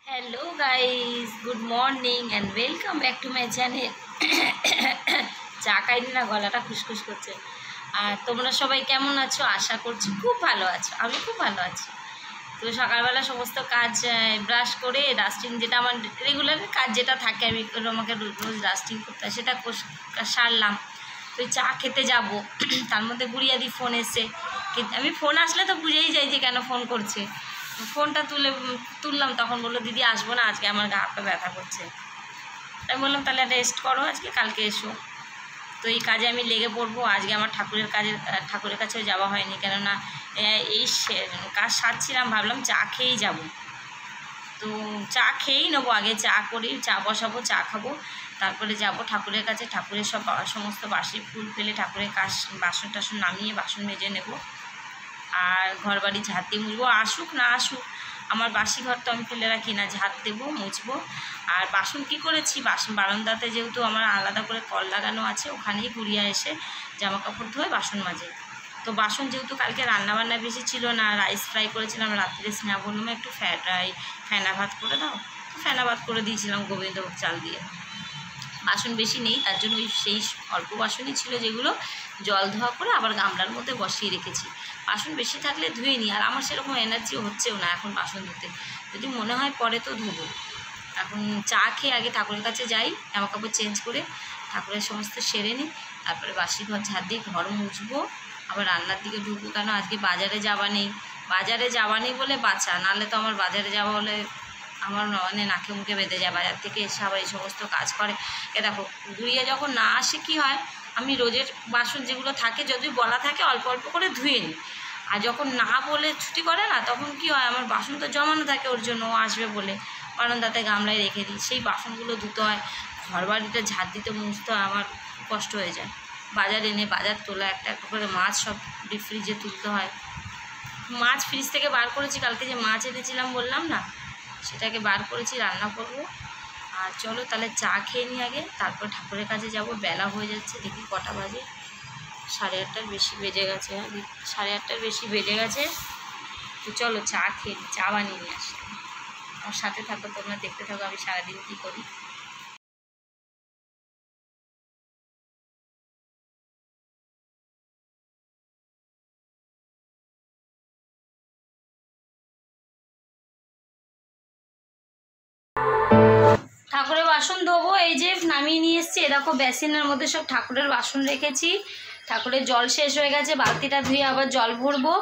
Hello guys, good morning and welcome back to my channel. চা খাইনি না, গলাটা খুসখুস করছে। আর তোমরা সবাই কেমন আছো? আশা করছি খুব ভালো আছো। আমি খুব ভালো আছি। তো সকালবেলা সমস্ত কাজ ব্রাশ করে ডাস্টিং, যেটা আমার রেগুলার কাজ যেটা থাকে, আমি আমাকে রোজ রোজ ডাস্টিং করতে হয়, সেটা সারলাম। তো চা খেতে যাব, তার মধ্যে গুড়িয়াদি ফোন এসে, আমি ফোন আসলে তো বুঝেই যাই যে কেন ফোন করছে। ফোনটা তুললাম, তখন বললো দিদি আসবো না আজকে, আমার গা হাত ব্যথা করছে। আমি বললাম তাহলে রেস্ট করো, আজকে কালকে এসো। তো এই কাজে আমি লেগে পড়বো। আজকে আমার ঠাকুরের কাছেও যাওয়া হয়নি, কেননা এই কাজ সারছিলাম, ভাবলাম চা খেয়েই যাব। তো চা খেয়েই নেবো, আগে চা করি, চা বসাবো, চা খাবো, তারপরে যাব ঠাকুরের কাছে। ঠাকুরের সমস্ত বাসি ফুল ফেলে ঠাকুরের বাসন টাসন নামিয়ে বাসন মেজে নেব। আর ঘর বাড়ি ঝাঁট দিয়ে মুছবো, আসুক না আসুক, আমার বাসি ঘর তো আমি ফেলে রাখি না, ঝাঁট দেবো, মুছবো। আর বাসন কি করেছি, বারান্দাতে যেহেতু আমার আলাদা করে কল লাগানো আছে, ওখানেই গুড়িয়া এসে জামা কাপড় ধোয়, বাসন মাজে। তো বাসন যেহেতু কালকে রান্নাবান্না বেশি ছিল না, রাইস ফ্রাই করেছিলাম রাত্রে, স্নেহা বললাম একটু ফেনা ভাত করে দাও, তো ফেনা ভাত করে দিয়েছিলাম গোবিন্দভোগ চাল দিয়ে। বাসন বেশি নেই, তার জন্য সেই অল্প বাসনই ছিল, যেগুলো জল ধোয়া করে আবার গামলার মধ্যে বসিয়ে রেখেছি। বাসন বেশি থাকলে ধুয়ে নিই, আর আমার সেরকম এনার্জিও হচ্ছেও না এখন বাসন ধুতে। যদি মনে হয় পরে তো ধুবো। এখন চা খেয়ে আগে ঠাকুরের কাছে যাই, জামা কাপড় চেঞ্জ করে ঠাকুরের সমস্ত সেরে নিই, তারপরে বাসি ঘর ঝাড় দিয়ে ঘর মুছবো, আবার রান্নার দিকে ঢুকবো। কেন আজকে বাজারে যাওয়া নেই বলে বাঁচা, নাহলে তো আমার বাজারে যাওয়া হলে আমার মানে নাকে মুখে বেঁধে যায়। বাজার থেকে এসে আবার এই সমস্ত কাজ করে। দেখো, ধুয়ে যখন না আসে কী হয়, আমি রোজের বাসন যেগুলো থাকে, যদি বলা থাকে অল্প অল্প করে ধুয়ে নিই। আর যখন না বলে ছুটি করে না, তখন কি হয়, আমার বাসন তো জমানো থাকে, ওর জন্য ও আসবে বলে বারান্দাতে গামলায় রেখে দিই, সেই বাসনগুলো ধুতে হয়। ঘর বাড়িটা ঝাড় দিতে মুছতে হয়, আমার কষ্ট হয়ে যায়। বাজার তোলা, একটা একটা করে মাছ সব ডিপ ফ্রিজে তুলতে হয়। মাছ ফ্রিজ থেকে বার করেছি, কালকে যে মাছ এনেছিলাম বললাম না, সেটাকে বার করেছি, রান্না করব। আর চলো তাহলে চা খেয়ে নিই আগে, তারপর ঠাকুরের কাছে যাব। বেলা হয়ে যাচ্ছে, দেখি কটা বাজে, 8:30টার বেশি বেজে গেছে। 8:30টার বেশি বেজে গেছে। তো চলো চা খেয়ে নিই, চা বানিয়ে নিয়ে আসি। আমার সাথে থাকো, তোমরা দেখতে থাকো আমি সারাদিন কী করি। ঠাকুরের বাসন ধোবো, এই যে নামিয়ে নিয়ে এসেছি। এরকম বেসিনের মধ্যে সব ঠাকুরের বাসন রেখেছি। ঠাকুরের জল শেষ হয়ে গেছে, বালতিটা ধুয়ে আবার জল ভরবো।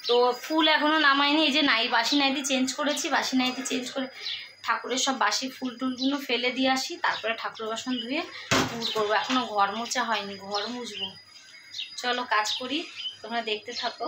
তো ফুল এখনও নামাইনি, এই যে বাসি নাইটি চেঞ্জ করেছি, বাসি নাইটি চেঞ্জ করে ঠাকুরের সব বাসি ফুল টুলগুলো ফেলে দিয়ে আসি, তারপরে ঠাকুরের বাসন ধুয়ে পুজো করবো। এখনও ঘর মোছা হয়নি, ঘর মুছবো। চলো কাজ করি, তোমরা দেখতে থাকো।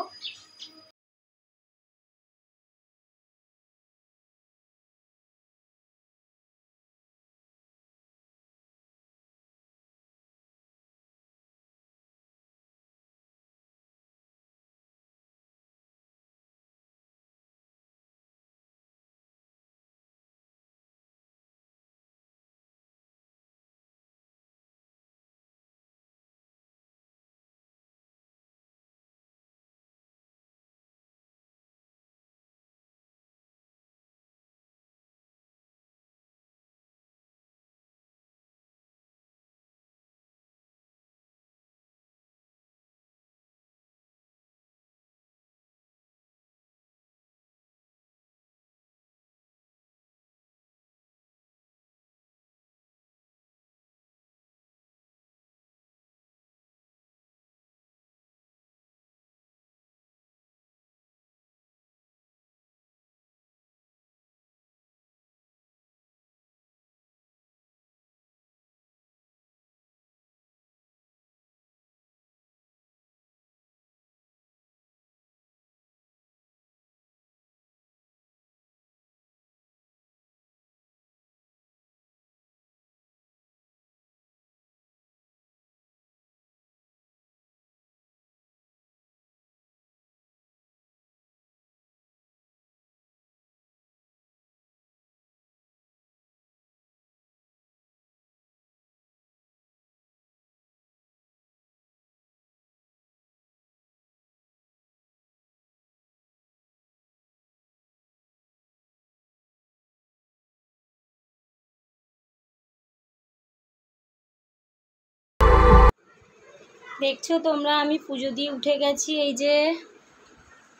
দেখছো তোমরা আমি পুজো দিয়ে উঠে গেছি। এই যে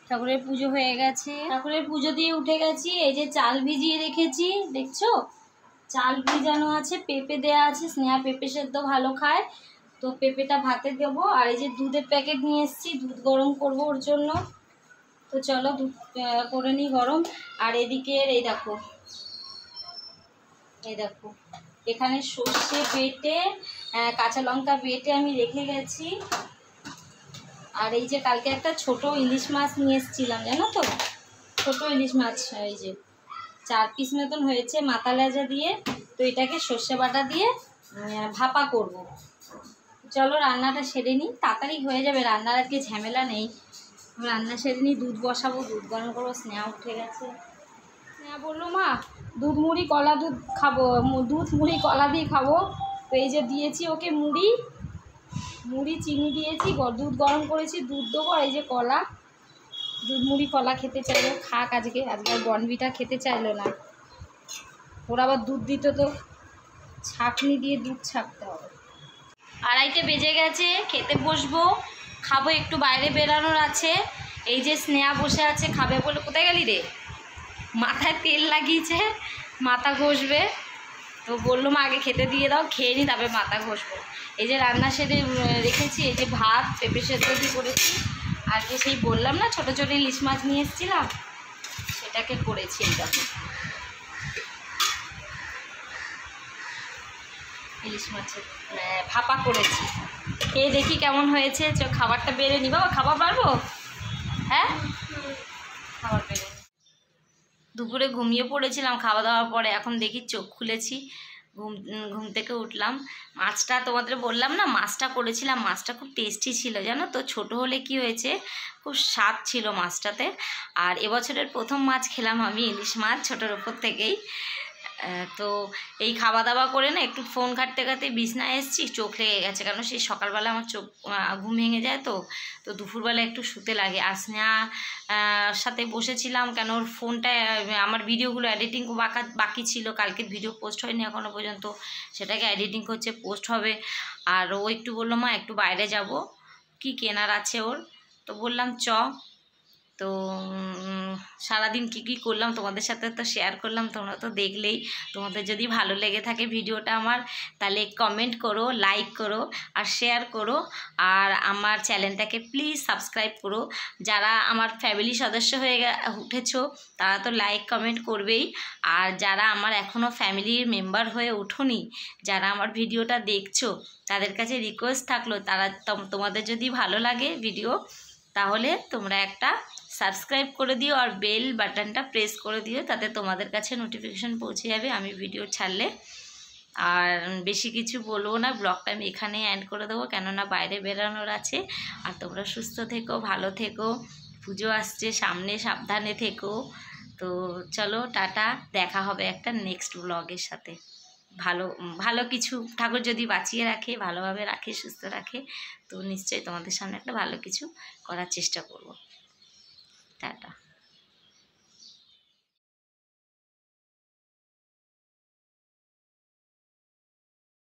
ঠাকুরের পুজো হয়ে গেছে, ঠাকুরের পুজো দিয়ে উঠে গেছি। এই যে চাল ভিজিয়ে রেখেছি, দেখছো চাল ভিজানো আছে, পেঁপে দেয়া আছে, স্নেহা পেঁপে সেদ্ধ ভালো খায়, তো পেঁপেটা ভাতে দেবো। আর এই যে দুধের প্যাকেট নিয়ে এসেছি, দুধ গরম করবো ওর জন্য। তো চলো দুধ করে নিই গরম। আর এদিকে এই দেখো, এই দেখো এখানে সর্ষে বেটে কাঁচা লঙ্কা বেটে আমি রেখে গেছি। আর এই যে কালকে একটা ছোট ইলিশ মাছ নিয়ে এসেছিলাম, জানো তো, ছোট ইলিশ মাছ, এই যে 4 পিস মতন হয়েছে মাথা লেজা দিয়ে। তো এটাকে সর্ষে বাটা দিয়ে ভাপা করব। চলো রান্নাটা সেরে নিই, তাড়াতাড়ি হয়ে যাবে, রান্নার আজকে ঝামেলা নেই। রান্না সেরে নিই, দুধ বসাবো, দুধ গরম করবো। স্নেহা উঠে গেছে, স্নেহা বললো মা দুধ মুড়ি কলা দুধ খাবো, দুধ মুড়ি কলা দিয়ে খাবো। তো এই যে দিয়েছি ওকে মুড়ি চিনি দিয়েছি, দুধ গরম করেছি, দুধ দেবো। এই যে কলা, দুধ মুড়ি কলা খেতে চাইলো, খাক আজকে আর বনবিটা খেতে চাইলো না। ওরা আবার দুধ দিত তো ছাঁকনি দিয়ে দুধ ছাঁকতে হবে। 2:30 বেজে গেছে, খেতে বসবো, খাবো, একটু বাইরে বেরানোর আছে। এই যে স্নেহা বসে আছে খাবে বলে। কোথায় গেলি রে? মাথায় তেল লাগিয়েছে, মাথা ঘষবে। তো বললো মা আগে খেতে দিয়ে দাও, খেয়ে নি তারপরে মাথা ঘষবো। এই যে রান্না সেরে রেখেছি, এই যে ভাত পেঁপে সেদ্ধ দিয়ে করেছি। আর যে সেই বললাম না ছোটো ছোটো ইলিশ মাছ নিয়ে এসেছিলাম, সেটাকে করেছি। এই দেখো ইলিশ মাছের ভাপা করেছি, খেয়ে দেখি কেমন হয়েছে। খাবারটা বেড়ে নি বাবা, খাবার পারবো? হ্যাঁ খাবার বেড়ে। দুপুরে ঘুমিয়ে পড়েছিলাম খাওয়া দাওয়ার পরে, এখন দেখি চোখ খুলেছি, ঘুম থেকে উঠলাম। মাছটা তোমাদের বললাম না, মাছটা করেছিলাম, মাছটা খুব টেস্টি ছিল জানো তো। ছোট হলে কি হয়েছে, খুব স্বাদ ছিল মাছটাতে। আর এবছরের প্রথম মাছ খেলাম আমি, ইলিশ মাছ, ছোটোর ওপর থেকেই। তো এই খাওয়া দাওয়া করে না একটু ফোন ঘাঁটতে ঘাঁটতে বিছনায় এসেছি, চোখ লেগে গেছে, কারণ সেই সকালবেলা আমার চোখ ঘুম ভেঙে যায়। তো দুপুরবেলা একটু শুতে লাগে। আর স্নেহা সাথে বসেছিলাম, কেন ওর ফোনটায় আমার ভিডিওগুলো এডিটিং বাকি ছিল, কালকের ভিডিও পোস্ট হয়নি এখনও পর্যন্ত, সেটাকে এডিটিং করছে, পোস্ট হবে। আর ও একটু বললো মা একটু বাইরে যাব, কি কেনার আছে ওর। তো বললাম চ। তো সারাদিন কি করলাম তোমাদের সাথে তো শেয়ার করলাম, তোমরা তো দেখলেই। তোমাদের যদি ভালো লেগে থাকে ভিডিওটা আমার, তাহলে কমেন্ট করো, লাইক করো আর শেয়ার করো। আর আমার চ্যানেলটাকে প্লিজ সাবস্ক্রাইব করো। যারা আমার ফ্যামিলি সদস্য হয়ে উঠেছো তারা তো লাইক কমেন্ট করবেই। আর যারা আমার এখনও ফ্যামিলির মেম্বার হয়ে ওঠোনি, যারা আমার ভিডিওটা দেখছো, তাদের কাছে রিকোয়েস্ট থাকলো, তারা তোমাদের যদি ভালো লাগে ভিডিও, তাহলে তোমরা একটা সাবস্ক্রাইব করে দিও আর বেল বাটনটা প্রেস করে দিও, তাতে তোমাদের কাছে নোটিফিকেশান পৌঁছে যাবে আমি ভিডিও ছাড়লে। আর বেশি কিছু বলবো না, ব্লগটা আমি এখানেই এন্ড করে দেবো, কেননা বাইরে বেরানোর আছে। আর তোমরা সুস্থ থেকো, ভালো থেকো, পুজো আসছে সামনে, সাবধানে থেকো। তো চলো টাটা, দেখা হবে একটা নেক্সট ব্লগের সাথে। ভালো কিছু ঠাকুর যদি বাঁচিয়ে রাখে, ভালোভাবে রাখে, সুস্থ রাখে, তো নিশ্চয়ই তোমাদের সামনে একটা ভালো কিছু করার চেষ্টা করব। টাটা।